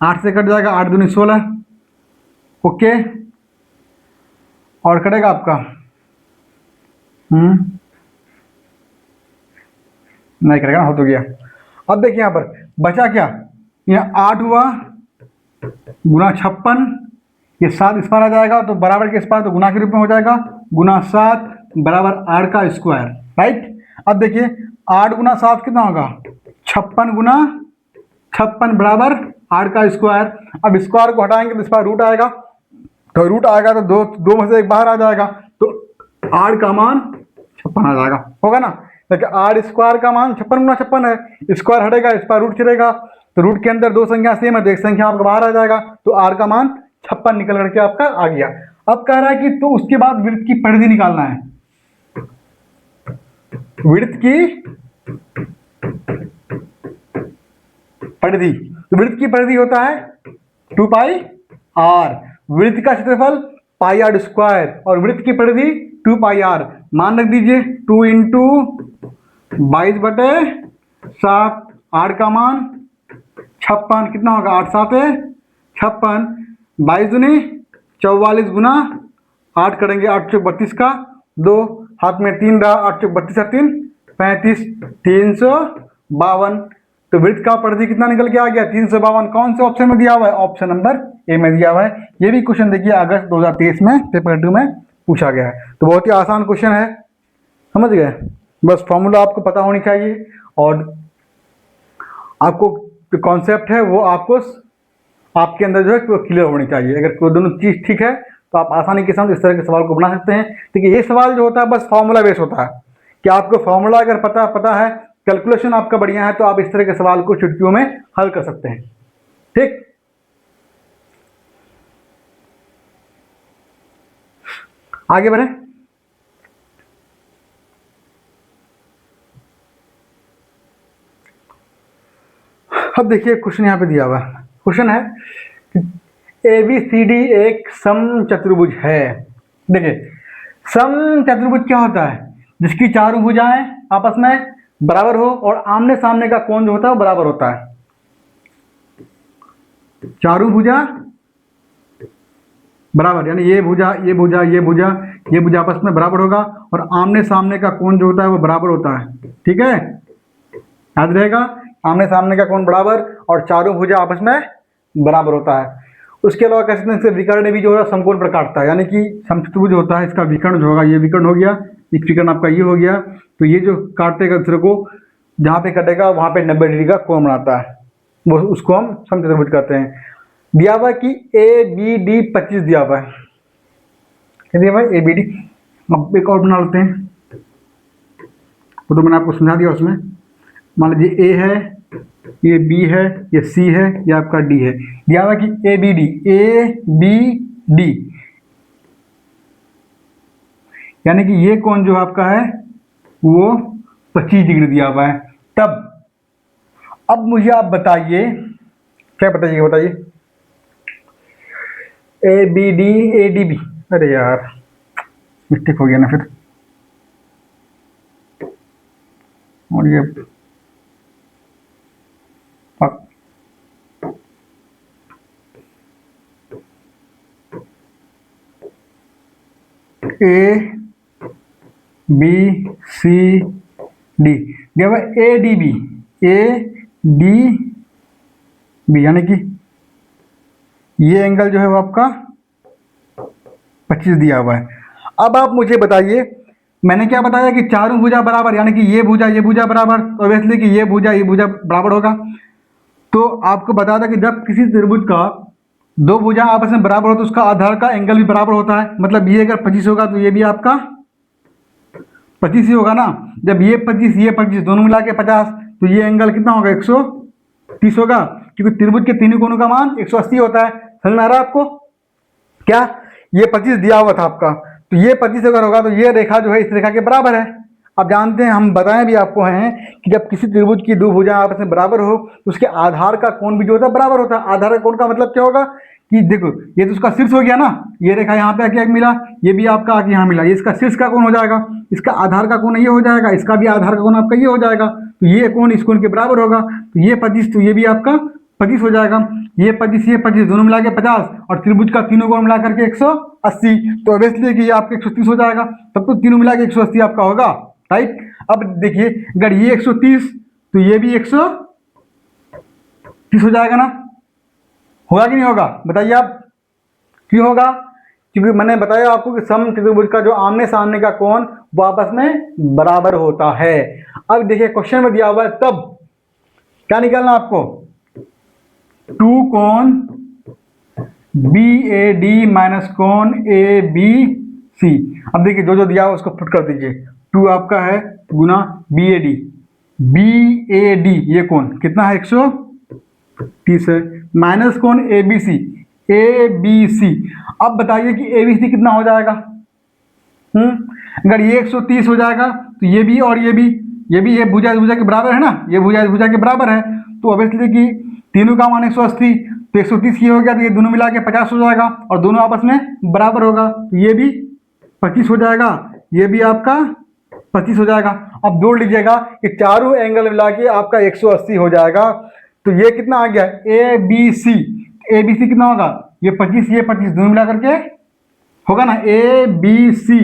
Speaker 1: 8 से कट जाएगा, 8 दूनी 16, ओके, और कटेगा आपका नहीं करेगा ना, हो तो गया। अब देखिए यहाँ पर बचा क्या, यहाँ 8 हुआ गुना 56, ये 7 इस पार आ जाएगा तो बराबर के इस पार तो गुना के रूप में हो जाएगा, गुना 7 बराबर 8 का स्क्वायर, राइट। अब देखिए 8 गुना 7 कितना होगा, 56 गुना 56 बराबर 8 का स्क्वायर। अब स्क्वायर को हटाएंगे तो इस पार रूट आएगा, तो रूट आएगा तो दो में से एक बाहर आ जाएगा, तो 8 का मान 56 आ जाएगा, होगा ना। देखिए 8 स्क्वायर का मान 56 गुना 56 है, स्क्वायर हटेगा इस पर रूट चलेगा, तो रूट के अंदर दो संख्या सेम है तो एक संख्या आपका बाहर आ जाएगा, तो आर का मान 56 निकल करके आपका आ गया। अब कह रहा है कि तो उसके बाद वृत्त की परिधि निकालना है, वृत्त की परिधि, तो वृत्त की परिधि होता है 2 पाई आर, वृत्त का क्षेत्रफल पाई आर स्क्वायर और वृत्त की परिधि 2 पाई आर, मान रख दीजिए 2 इंटू 22/7, आर का मान 56 कितना होगा, 8 7 है 56, 22 दूनी 44 गुना 8 करेंगे 8 चौक 32 का 2, हाथ में 3 रहा, 8 चौक 32 और 3 35, 352। तो वृत्त का परिधि कितना निकल के आ गया, 352। कौन से ऑप्शन में दिया हुआ है, ऑप्शन नंबर ए में दिया हुआ है। ये भी क्वेश्चन देखिए अगस्त 2023 में पेपर 2 में पूछा गया है, तो बहुत ही आसान क्वेश्चन है, समझ गए। बस फॉर्मूला आपको पता होनी चाहिए और आपको जो कॉन्सेप्ट है वो आपको आपके अंदर जो है क्लियर होनी चाहिए। अगर कोई दोनों चीज ठीक है तो आप आसानी के साथ इस तरह के सवाल को बना सकते हैं। देखिए ये सवाल जो होता है बस फॉर्मूला बेस होता है कि आपको फॉर्मूला अगर पता है, कैलकुलेशन आपका बढ़िया है, तो आप इस तरह के सवाल को चुटकियों में हल कर सकते हैं, ठीक। आगे बढ़े। अब देखिए क्वेश्चन यहाँ पे दिया हुआ है, क्वेश्चन है ABCD एक सम चतुर्भुज है। देखिए सम चतुर्भुज क्या होता है, जिसकी चारों भुजाएं आपस में बराबर हो और आमने सामने का कोण जो होता है वो बराबर होता है। चारों भुजा बराबर, यानी ये भुजा ये भुजा ये भुजा ये भुजा आपस में बराबर होगा और आमने सामने का कोण जो होता है वो बराबर होता है, ठीक है, याद रहेगा। आमने सामने का कोण बराबर और चारों भुजा आपस में बराबर होता है। उसके अलावा कह सकते हैं इससे विकर्ण भी जो है समकोण पर काटता है, यानी कि समचतुर्भुज होता है, इसका विकर्ण जो होगा ये विकर्ण हो गया, एक विकर्ण आपका ये हो गया, तो ये जो काटेगा दूसरे को जहाँ पे कटेगा वहाँ पे 90 डिग्री का कोण बनाता है, वो उसको हम समचतुर्भुज कहते हैं। दिया हुआ कि ABD 25 दिया हुआ है, क्या दिया हुआ है ABD। अब एक और बना लेते हैं, वो तो मैंने आपको समझा दिया उसमें। मान लीजिए A है, ये B है, ये C है, ये आपका D है। दिया हुआ कि ABD यानी कि ये कोण जो आपका है वो 25 डिग्री दिया हुआ है। तब अब मुझे आप बताइए, क्या बताइए ABD ADB, अरे यार मिस्टेक हो गया ना फिर, और ये ABCD दिया हुआ ADB यानी कि ये एंगल जो है वो आपका 25 दिया हुआ है। अब आप मुझे बताइए, मैंने क्या बताया कि चारों भुजा बराबर, यानी कि ये भुजा बराबर, तो ऑब्वियसली कि ये भुजा बराबर होगा। तो आपको बता दें कि जब किसी त्रिभुज का दो भुजा आपस में बराबर हो तो उसका आधार का एंगल भी बराबर होता है। मतलब ये अगर 25 होगा तो ये भी आपका 25 ही होगा ना। जब ये 25 दोनों मिला के 50, तो ये एंगल कितना होगा, 130 होगा, क्योंकि त्रिभुज के तीनों कोणों का मान 180 होता है। समझ में आ रहा है आपको? क्या ये 25 दिया हुआ था आपका, तो ये 25 अगर होगा तो ये रेखा जो है इस रेखा के बराबर है। अब जानते हैं, हम बताएं भी आपको हैं कि जब किसी त्रिभुज की दो भुजाएं आपस में बराबर हो तो उसके आधार का कोण भी जो होता है बराबर होता है। आधार का कोण का मतलब क्या होगा कि देखो ये तो उसका शीर्ष हो गया ना, ये रेखा यहाँ पे आके मिला, ये भी आपका आके यहाँ मिला, ये इसका शीर्ष का कोण हो जाएगा, इसका आधार का कोण ये हो जाएगा, इसका भी आधार का कोण आपका ये हो जाएगा, तो ये कोण इस कोण के बराबर होगा। तो ये 25 तो ये भी आपका 25 हो जाएगा, ये 25 दोनों मिला के 50 और त्रिभुज का तीनों कोण मिला करके 180, तो ऑब्वियसली कि ये आपके 130 हो जाएगा। तब तो तीनों मिला के 180 आपका होगा, राइट। अब देखिए अगर ये 130 तो ये भी 130 हो जाएगा ना, होगा कि नहीं होगा बताइए आप? क्यों होगा? क्योंकि मैंने बताया आपको कि सम चतुर्भुज का जो आमने सामने का कोण वो आपस में बराबर होता है। अब देखिए क्वेश्चन में दिया हुआ है, तब क्या निकालना आपको? टू कोण बी ए डी माइनस कोण ए बी सी। अब देखिए जो जो दिया हुआ उसको पुट कर दीजिए। टू आपका है गुना बी ए डी ये कोण कितना है? 130 है, माइनस कोण ए बी सी। अब बताइए कि ए बी सी कितना हो जाएगा? अगर ये 130 हो जाएगा तो ये भी और ये भुजा इस भुजा के बराबर है ना, ये भुजा इस भुजा के बराबर है, तो ऑब्वियसली कि तीनों का मान 180, तो 130 ये हो गया, तो ये दोनों मिला के 50 हो जाएगा और दोनों आपस में बराबर होगा, तो ये भी 25 हो जाएगा, ये भी आपका 25 हो जाएगा। अब जोड़ लीजिएगा कि चारों एंगल मिला के आपका 180 हो जाएगा, तो ये कितना आ गया? ए बी सी कितना होगा? ये 25 दोनों मिला करके होगा ना ए बी सी।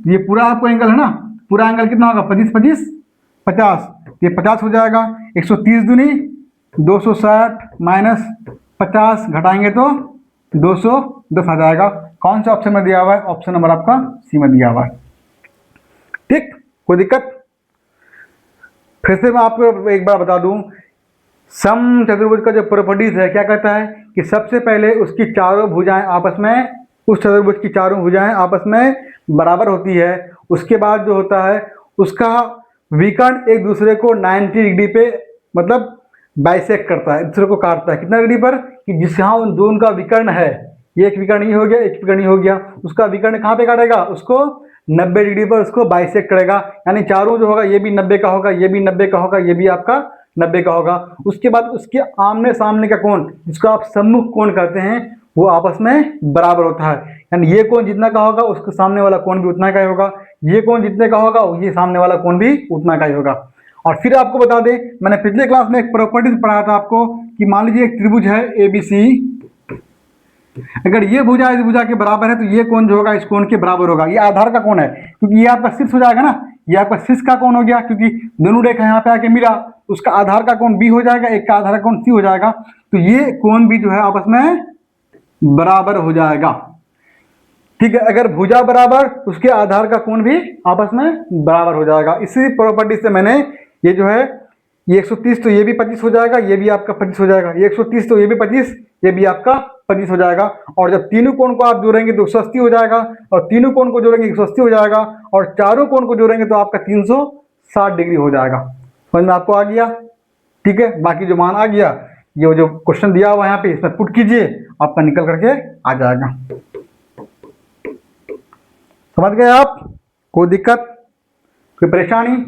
Speaker 1: ये पूरा आपको एंगल है ना, पूरा एंगल कितना होगा? 25 50, ये 50 हो जाएगा। 130 दूनी 260 माइनस 50 घटाएंगे तो 210 आ जाएगा। कौन सा ऑप्शन में दिया हुआ है? ऑप्शन नंबर आपका सी में दिया हुआ है। ठीक, कोई दिक्कत? फिर से मैं आपको एक बार बता दूं, सम चतुर्भुज का जो प्रॉपर्टीज है क्या कहता है कि सबसे पहले उसकी चारों भुजाएं आपस में, उस चतुर्भुज की चारों भुजाएं आपस में बराबर होती है। उसके बाद जो होता है उसका विकर्ण एक दूसरे को 90 डिग्री पे मतलब बाइसेक्ट करता है, एक दूसरे को काटता है। कितना डिग्री पर? कि जिस यहाँ उन दोनों का विकर्ण है, ये एक विकर्ण ये हो गया, एक विकर्ण ये हो गया, उसका विकर्ण कहाँ पे काटेगा? उसको 90 डिग्री पर उसको बाइसेक्ट करेगा, यानी चारों जो होगा ये भी 90 का होगा, ये भी 90 का होगा, ये भी आपका 90 का होगा। उसके बाद उसके आमने सामने का कोण जिसको आप सम्मुख कोण कहते हैं वो आपस में बराबर होता है, यानी ये कोण जितना का होगा उसके सामने वाला कोण भी उतना का ही होगा, ये कोण जितने का होगा ये सामने वाला कोण भी उतना का ही होगा। और फिर आपको बता दें, मैंने पिछले क्लास में एक प्रॉपर्टीज पढ़ाया था आपको कि मान लीजिए एक त्रिभुज है ए बी सी, अगर ये भुजा इस भुजा के बराबर है तो ये कोण जो होगा इस कोण के बराबर होगा। ये आधार का कोण है, क्योंकि ये आपका शीर्ष हो जाएगा ना, ये आपका शीर्ष का कोण हो गया, क्योंकि दोनों रेखा यहाँ पे आके मिला, उसका आधार का कोण बी हो जाएगा, एक का आधार का कोण सी हो जाएगा, तो ये कोण भी जो है आपस में बराबर हो जाएगा। ठीक है, अगर भुजा बराबर उसके आधार का कोण भी आपस में बराबर हो जाएगा। इसी प्रॉपर्टी से मैंने ये जो है ये 130 तो ये भी 25 हो जाएगा, ये भी आपका 25 हो जाएगा, ये 130 तो ये भी 25, ये भी आपका 25 हो जाएगा। और जब तीनों कोण को आप जोड़ेंगे तो 180 हो जाएगा, और तीनों कोण को जोड़ेंगे 180 हो जाएगा, और चारों कोण को जोड़ेंगे तो आपका 360 डिग्री हो जाएगा। समझ में आपको आ गया? ठीक है, बाकी जो मान आ गया ये जो क्वेश्चन दिया हुआ है यहाँ पे इसमें पुट कीजिए, आपका निकल करके आ जाएगा। समझ गए आप? कोई दिक्कत, कोई परेशानी?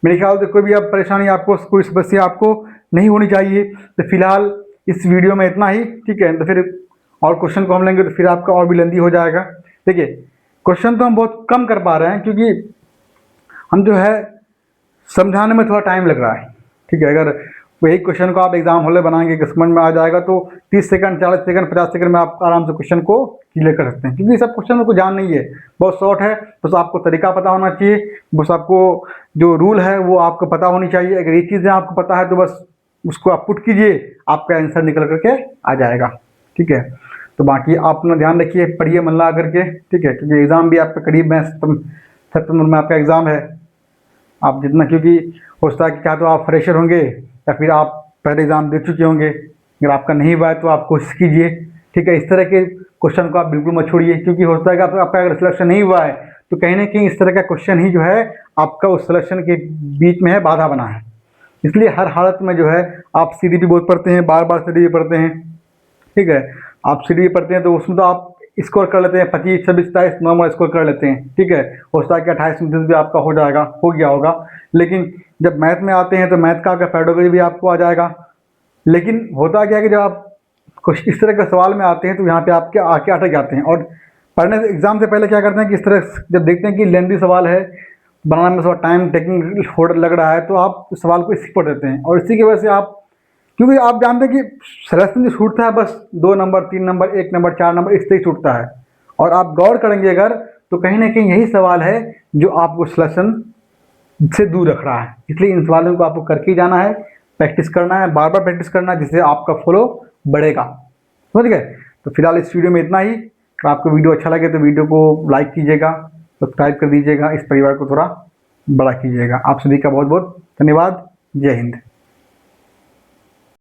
Speaker 1: मेरे ख्याल से कोई भी आप परेशानी आपको, कोई समस्या आपको नहीं होनी चाहिए। तो फिलहाल इस वीडियो में इतना ही, ठीक है। तो फिर और क्वेश्चन को हम लेंगे तो फिर आपका और भी लेंदी हो जाएगा। देखिए क्वेश्चन तो हम बहुत कम कर पा रहे हैं क्योंकि हम जो है समझाने में थोड़ा टाइम लग रहा है, ठीक है। अगर वही क्वेश्चन को आप एग्जाम हॉल में बनाएंगे कि समझ में आ जाएगा तो 30 सेकंड 40 सेकंड 50 सेकंड में आप आराम से क्वेश्चन को क्लियर कर सकते हैं, क्योंकि सब क्वेश्चन को जान नहीं है, बहुत शॉर्ट है। बस आपको तरीका पता होना चाहिए, बस आपको जो रूल है वो आपको पता होनी चाहिए। अगर ये चीज़ें आपको पता है तो बस उसको आप पुट कीजिए, आपका आंसर निकल करके आ जाएगा, ठीक है। तो बाकी आप अपना ध्यान रखिए, पढ़िए मन लगा करके, ठीक है, क्योंकि एग्ज़ाम भी आपका करीब में, सितंबर में आपका एग्ज़ाम है। आप जितना, क्योंकि हो सकता है कि क्या तो आप फ्रेशर होंगे या फिर आप पहले एग्ज़ाम दे चुके होंगे, अगर आपका नहीं हुआ है तो आप कोशिश कीजिए, ठीक है। इस तरह के क्वेश्चन को आप बिल्कुल मत छोड़िए, क्योंकि हो सकता है कि आपका अगर सिलेक्शन नहीं हुआ है तो कहीं ना कहीं इस तरह का क्वेश्चन ही जो है आपका उस सिलेक्शन के बीच में है, बाधा बना है। इसलिए हर हालत में जो है आप CDP बहुत पढ़ते हैं, बार बार CDP पढ़ते हैं, ठीक है। आप CDP पढ़ते हैं तो उसमें तो आप स्कोर कर लेते हैं 25 26 27 नॉर्मल स्कोर कर लेते हैं, ठीक है। हो सकता है कि 28 29 भी आपका हो जाएगा, हो गया होगा। लेकिन जब मैथ में आते हैं तो मैथ का पेडागोजी भी आपको आ जाएगा। लेकिन होता क्या है कि जब आप कुछ इस तरह के सवाल में आते हैं तो यहाँ पे आपके आके अटक जाते हैं, और पढ़ने से एग्जाम से पहले क्या करते हैं कि इस तरह जब देखते हैं कि लेंदी सवाल है, बनाने में थोड़ा टाइम टेकिंग थोड़ा लग रहा है, तो आप उस सवाल को स्किप कर देते हैं। और इसी की वजह से आप, क्योंकि आप जानते हैं कि सिलेक्शन जो छूटता है बस 2 नंबर 3 नंबर 1 नंबर 4 नंबर इस तरह ही छूटता है। और आप गौर करेंगे अगर तो कहीं ना कहीं यही सवाल है जो आपको सिलेक्शन से दूर रख रहा है। इसलिए इन सवालों को आपको करके ही जाना है, प्रैक्टिस करना है, बार बार प्रैक्टिस करना है, जिससे आपका फ्लो बढ़ेगा। समझ गए? तो फिलहाल इस वीडियो में इतना ही, तो आपको वीडियो अच्छा लगे तो वीडियो को लाइक कीजिएगा, सब्सक्राइब कर दीजिएगा, इस परिवार को थोड़ा बड़ा कीजिएगा। आप सभी का बहुत बहुत धन्यवाद। जय हिंद।